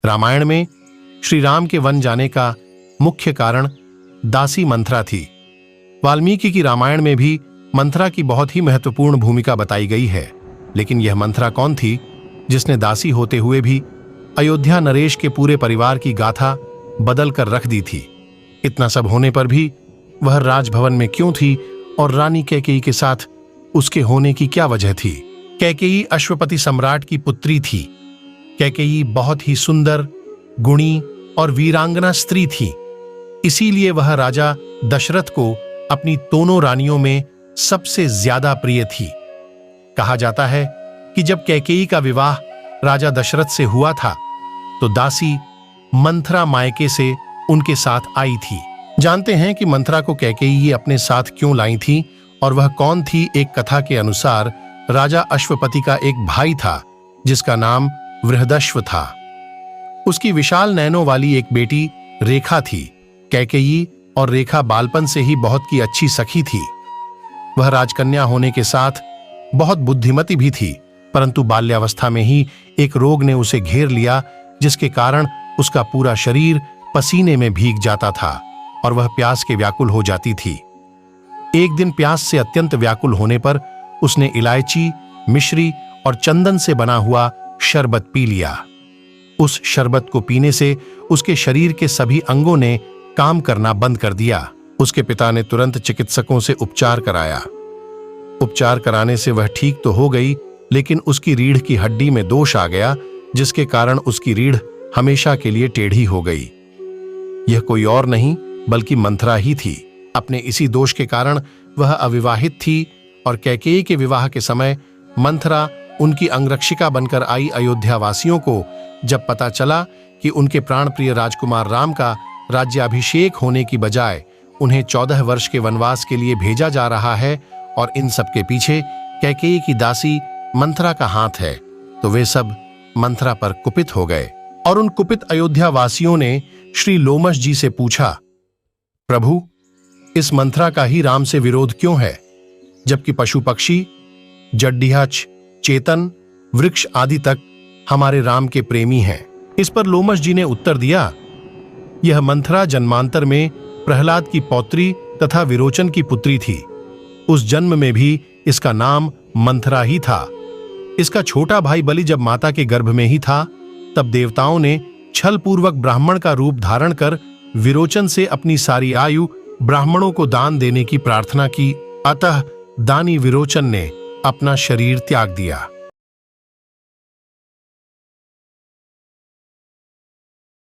रामायण में श्री राम के वन जाने का मुख्य कारण दासी मंथरा थी। वाल्मीकि की रामायण में भी मंथरा की बहुत ही महत्वपूर्ण भूमिका बताई गई है, लेकिन यह मंथरा कौन थी जिसने दासी होते हुए भी अयोध्या नरेश के पूरे परिवार की गाथा बदल कर रख दी थी? इतना सब होने पर भी वह राजभवन में क्यों थी और रानी कैकेयी के साथ उसके होने की क्या वजह थी? कैकेयी अश्वपति सम्राट की पुत्री थी। कैकेयी बहुत ही सुंदर, गुणी और वीरांगना स्त्री थी। इसीलिए वह राजा दशरथ को अपनी दोनों रानियों में सबसे ज्यादा प्रिय थी। कहा जाता है कि जब कैकेयी का विवाह राजा दशरथ से हुआ था तो दासी मंथरा मायके से उनके साथ आई थी। जानते हैं कि मंथरा को कैकेयी अपने साथ क्यों लाई थी और वह कौन थी। एक कथा के अनुसार राजा अश्वपति का एक भाई था जिसका नाम बृहदश्व था। उसकी विशाल नैनों वाली एक बेटी रेखा थी। कैकेयी और रेखा बालपन से ही बहुत की अच्छी सखी थी। वह राजकन्या होने के साथ बहुत बुद्धिमती भी थी, परंतु बाल्यावस्था में ही एक रोग ने उसे घेर लिया, जिसके कारण उसका पूरा शरीर पसीने में भीग जाता था और वह प्यास के व्याकुल हो जाती थी। एक दिन प्यास से अत्यंत व्याकुल होने पर उसने इलायची, मिश्री और चंदन से बना हुआ शरबत पी लिया। उस शरबत को पीने से उसके शरीर के सभी अंगों ने काम करना बंद कर दिया। उसके पिता ने तुरंत चिकित्सकों से उपचार कराया। उपचार कराने से वह ठीक तो हो गई, लेकिन उसकी रीढ़ की हड्डी में दोष आ गया, जिसके कारण उसकी रीढ़ हमेशा के लिए टेढ़ी हो गई। यह कोई और नहीं बल्कि मंथरा ही थी। अपने इसी दोष के कारण वह अविवाहित थी और कैकेयी के विवाह के समय मंथरा उनकी अंगरक्षिका बनकर आई। अयोध्या वासियों को जब पता चला कि उनके प्राणप्रिय राजकुमार राम का राज्याभिषेक होने की बजाय उन्हें 14 वर्ष के वनवास के लिए भेजा जा रहा है और इन सब के पीछे कैकेयी की दासी मंथरा का हाथ है, तो वे सब मंथरा पर कुपित हो गए। और उन कुपित अयोध्या वासियों ने श्री लोमश जी से पूछा, प्रभु, इस मंथरा का ही राम से विरोध क्यों है, जबकि पशु पक्षी, जड्डिया, चेतन, वृक्ष आदि तक हमारे राम के प्रेमी हैं? इस पर लोमश जी ने उत्तर दिया, यह मंथरा जन्मांतर में प्रहलाद की पौत्री तथा विरोचन की पुत्री थी। उस जन्म में भी इसका नाम मंथरा ही था। इसका छोटा भाई बलि जब माता के गर्भ में ही था, तब देवताओं ने छल पूर्वक ब्राह्मण का रूप धारण कर विरोचन से अपनी सारी आयु ब्राह्मणों को दान देने की प्रार्थना की। अतः दानी विरोचन ने अपना शरीर त्याग दिया।